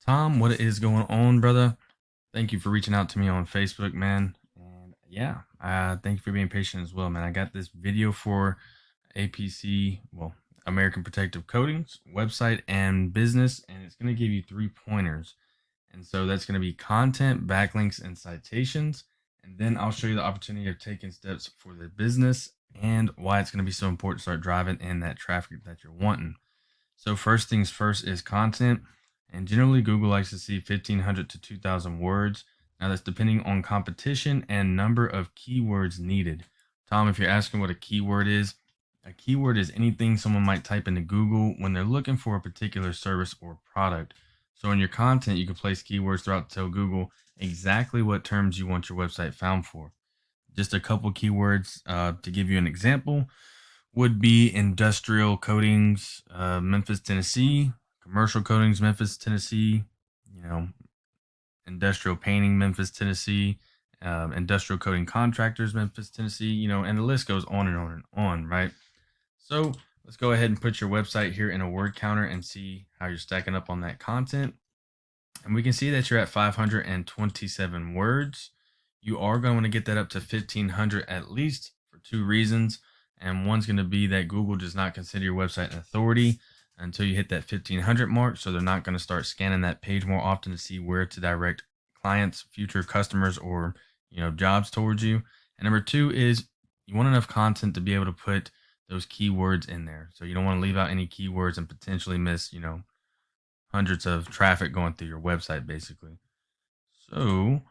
Tom, what is going on, brother? Thank you for reaching out to me on Facebook, man. And yeah, thank you for being patient as well, man. I got this video for APC, well, American Protective Coatings website and business, and it's going to give you 3 pointers. And so that's going to be content, backlinks, and citations. And then I'll show you the opportunity of taking steps for the business and why it's going to be so important to start driving in that traffic that you're wanting. So first things first is content, and generally Google likes to see 1,500 to 2,000 words. Now that's depending on competition and number of keywords needed. Tom, if you're asking what a keyword is anything someone might type into Google when they're looking for a particular service or product. So in your content, you can place keywords throughout to tell Google exactly what terms you want your website found for. Just a couple keywords to give you an example would be industrial coatings, Memphis, Tennessee, commercial coatings, Memphis, Tennessee, you know, industrial painting, Memphis, Tennessee, industrial coating contractors, Memphis, Tennessee, and the list goes on and on and on, right? So let's go ahead and put your website here in a word counter and see how you're stacking up on that content. And we can see that you're at 527 words. You are going to get that up to 1,500 at least for two reasons. And one's going to be that Google does not consider your website an authority until you hit that 1,500 mark. So they're not going to start scanning that page more often to see where to direct clients, future customers, or jobs towards you. And number two is you want enough content to be able to put those keywords in there. So you don't want to leave out any keywords and potentially miss, hundreds of traffic going through your website, basically. So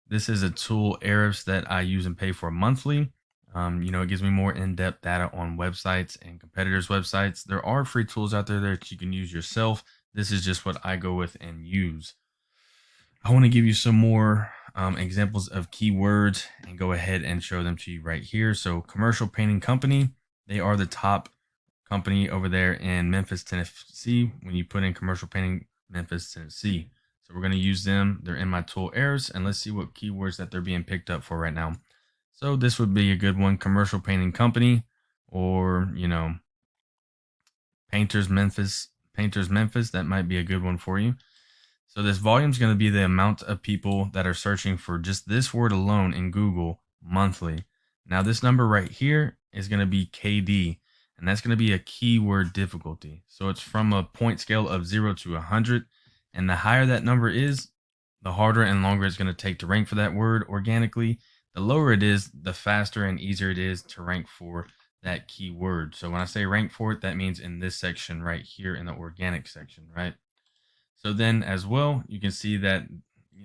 this is a tool, Ahrefs, that I use and pay for monthly. It gives me more in-depth data on websites and competitors' websites. There are free tools out there that you can use yourself. This is just what I go with and use. I want to give you some more examples of keywords and go ahead and show them to you right here. So commercial painting company, they are the top company over there in Memphis, Tennessee. When you put in commercial painting, Memphis, Tennessee. So we're going to use them. They're in my tool Ahrefs, and let's see what keywords that they're being picked up for right now. So this would be a good one, commercial painting company, or, painters Memphis, that might be a good one for you. So this volume is going to be the amount of people that are searching for just this word alone in Google monthly. Now this number right here is going to be KD, and that's going to be a keyword difficulty. So it's from a point scale of 0 to 100, and the higher that number is, the harder and longer it's going to take to rank for that word organically. The lower it is, the faster and easier it is to rank for that keyword. So when I say rank for it, that means in this section right here in the organic section, right? So then as well, you can see that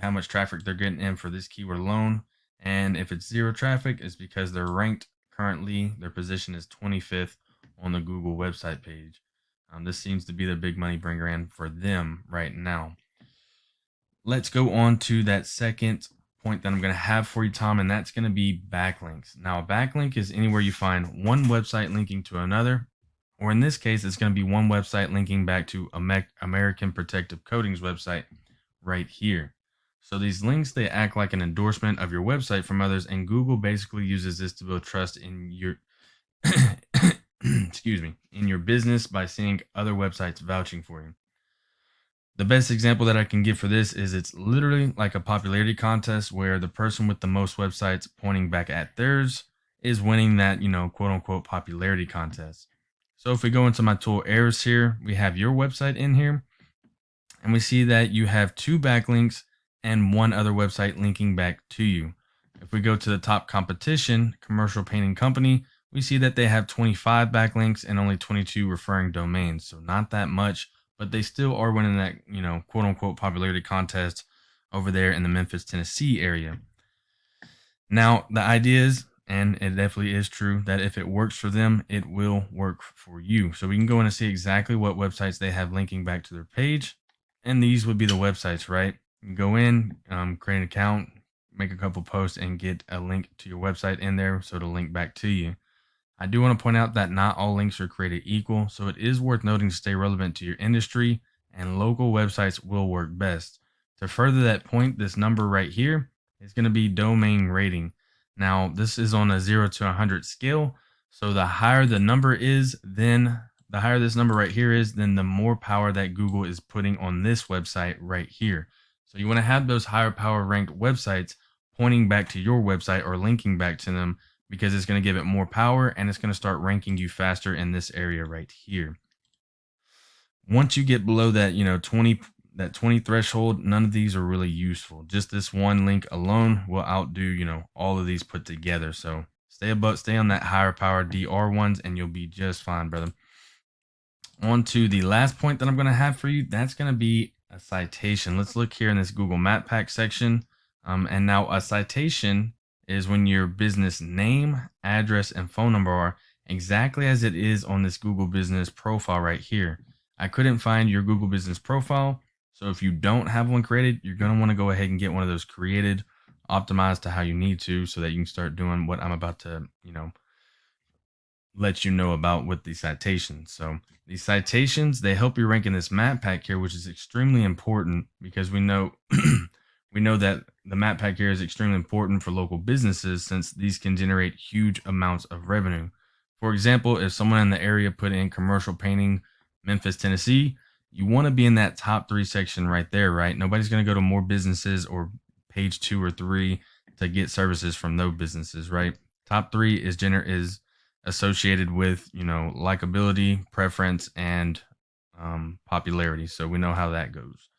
how much traffic they're getting in for this keyword alone. And if it's zero traffic, it's because they're ranked currently, their position is 25th on the Google website page. This seems to be the big money bringer in for them right now. Let's go on to that second point that I'm going to have for you, Tom, and that's going to be backlinks. Now, a backlink is anywhere you find one website linking to another, or in this case, it's going to be one website linking back to American Protective Coatings website right here. So these links, they act like an endorsement of your website from others, and Google basically uses this to build trust in your in your business by seeing other websites vouching for you. The best example that I can give for this is it's literally like a popularity contest where the person with the most websites pointing back at theirs is winning that, quote unquote popularity contest. So if we go into my tool Ahrefs here, we have your website in here, and we see that you have 2 backlinks and 1 other website linking back to you. If we go to the top competition, commercial painting company, we see that they have 25 backlinks and only 22 referring domains. So not that much, but they still are winning that, quote unquote popularity contest over there in the Memphis, Tennessee area. Now, the idea is, and it definitely is true, that if it works for them, it will work for you. So we can go in and see exactly what websites they have linking back to their page. And these would be the websites, right? You can go in, create an account, make a couple posts, and get a link to your website in there so it'll link back to you. I do want to point out that not all links are created equal, so it is worth noting to stay relevant to your industry, and local websites will work best. To further that point, this number right here is going to be domain rating. Now, this is on a 0 to 100 scale, so the higher the number is, then the higher this number right here is, then the more power that Google is putting on this website right here. So you want to have those higher power ranked websites pointing back to your website or linking back to them, because it's going to give it more power and it's going to start ranking you faster in this area right here. Once you get below that, 20 threshold, none of these are really useful. Just this one link alone will outdo, all of these put together. So stay on that higher power DR ones and you'll be just fine, brother. On to the last point that I'm going to have for you. That's going to be a citation. Let's look here in this Google Map Pack section. And now a citation is when your business name, address, and phone number are exactly as it is on this Google Business profile right here. I couldn't find your Google Business profile. So if you don't have one created, you're going to want to go ahead and get one of those created, optimized to how you need to, so that you can start doing what I'm about to, let you know about with the citations. So these citations, they help you rank in this map pack here, which is extremely important because we know we know that the map pack here is extremely important for local businesses, since these can generate huge amounts of revenue. For example, if someone in the area put in commercial painting, Memphis, Tennessee, you want to be in that top 3 section right there, right? Nobody's going to go to more businesses or page 2 or 3 to get services from those businesses, right? Top 3 is associated with, likability, preference, and popularity. So we know how that goes.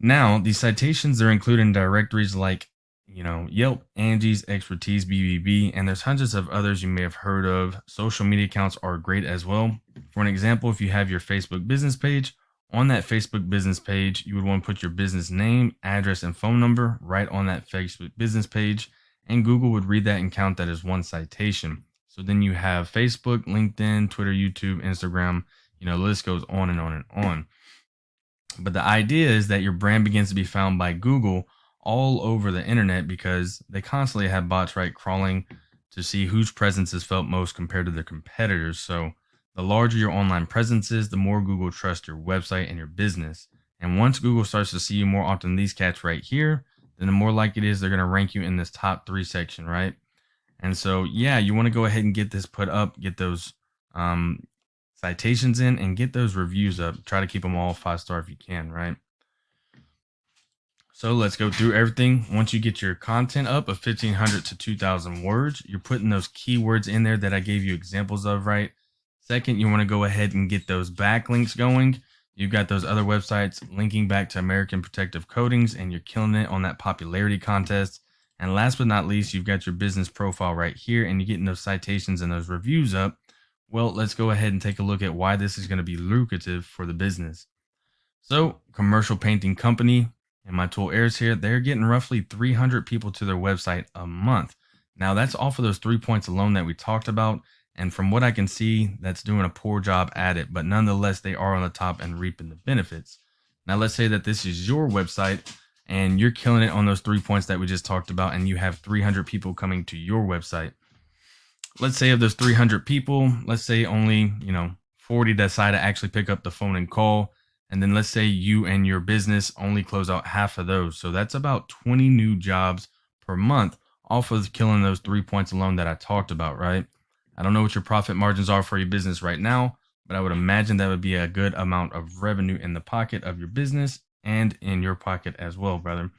Now, these citations are included in directories like, Yelp, Angie's, Expertise, BBB, and there's hundreds of others you may have heard of. Social media accounts are great as well. For an example, if you have your Facebook business page, on that Facebook business page, you would want to put your business name, address, and phone number right on that Facebook business page, and Google would read that and count that as one citation. So then you have Facebook, LinkedIn, Twitter, YouTube, Instagram, the list goes on and on and on. But the idea is that your brand begins to be found by Google all over the internet, because they constantly have bots, right, crawling to see whose presence is felt most compared to their competitors. So the larger your online presence is, the more Google trusts your website and your business. And once Google starts to see you more often than these cats right here, then the more likely it is they're going to rank you in this top 3 section, right? And so, yeah, you want to go ahead and get this put up, get those citations in, and get those reviews up. Try to keep them all 5-star if you can, right? So let's go through everything. Once you get your content up of 1,500 to 2,000 words, you're putting those keywords in there that I gave you examples of, right? Second, you want to go ahead and get those backlinks going. You've got those other websites linking back to American Protective Coatings, and you're killing it on that popularity contest. And last but not least, you've got your business profile right here, and you're getting those citations and those reviews up. Well, let's go ahead and take a look at why this is going to be lucrative for the business. So, commercial painting company, and my tool airs here, they're getting roughly 300 people to their website a month. Now, that's off of those 3 points alone that we talked about. And from what I can see, that's doing a poor job at it. But nonetheless, they are on the top and reaping the benefits. Now, let's say that this is your website and you're killing it on those 3 points that we just talked about, and you have 300 people coming to your website. Let's say of those 300 people, let's say only, 40 decide to actually pick up the phone and call. And then let's say you and your business only close out half of those. So that's about 20 new jobs per month off of killing those 3 points alone that I talked about, right? I don't know what your profit margins are for your business right now, but I would imagine that would be a good amount of revenue in the pocket of your business and in your pocket as well, brother.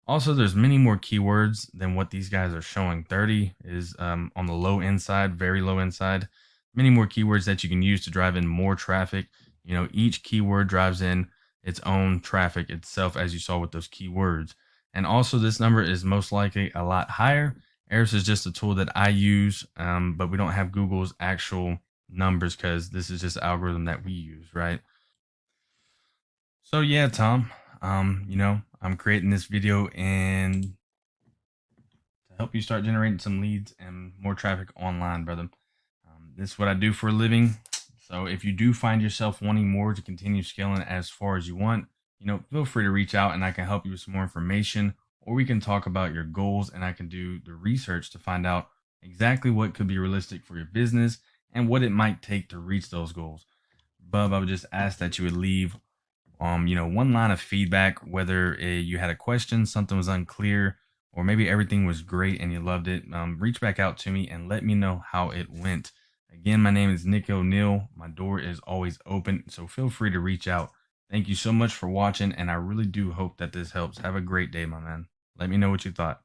Also, there's many more keywords than what these guys are showing. 30 is on the low end side, very low end side. Many more keywords that you can use to drive in more traffic. Each keyword drives in its own traffic itself, as you saw with those keywords. And also, this number is most likely a lot higher. Eris is just a tool that I use, but we don't have Google's actual numbers because this is just an algorithm that we use, right? So yeah, Tom, I'm creating this video and to help you start generating some leads and more traffic online, brother. This is what I do for a living. So if you do find yourself wanting more to continue scaling as far as you want, feel free to reach out and I can help you with some more information, or we can talk about your goals and I can do the research to find out exactly what could be realistic for your business and what it might take to reach those goals. Bub, I would just ask that you would leave one line of feedback, whether you had a question, something was unclear, or maybe everything was great and you loved it. Reach back out to me and let me know how it went. Again, my name is Nick O'Neill. My door is always open, so feel free to reach out. Thank you so much for watching, and I really do hope that this helps. Have a great day, my man. Let me know what you thought.